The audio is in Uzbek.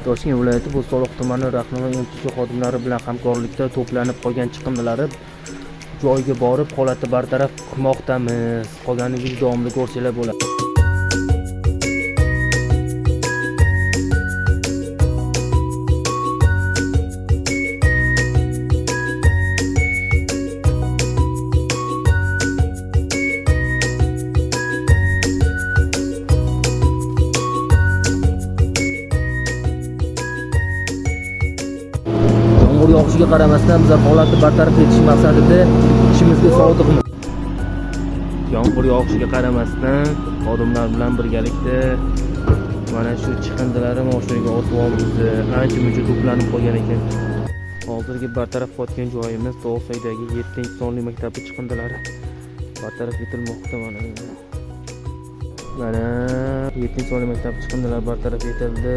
Toshkent viloyati Bo'stonliq tumani Rahnamoy MTQ xodimlari bilan hamkorlikda to'planib qolgan chiqindilar joyiga borib, holatni bartaraf qilmoqdamiz. Qolganingiz davomida ko'rsanglar bo'ladi. Yomg'ir yog'ishiga qaramasdan biz holatni bartaraf etish maqsadida ishimizga sodiqmiz. Yomg'ir yog'ishiga qaramasdan xodimlar bilan birgalikda mana shu chiqindilarni mashinaga ortib olibdi. Ancha-muncha to'planib qolgan ekan. Hozirgi bartaraf qilayotgan joyimiz To'g'risaydagi 7-sonli maktabning chiqindilari bartaraf etilmoqda. Mana 7-sonli maktab chiqindilari bartaraf etildi.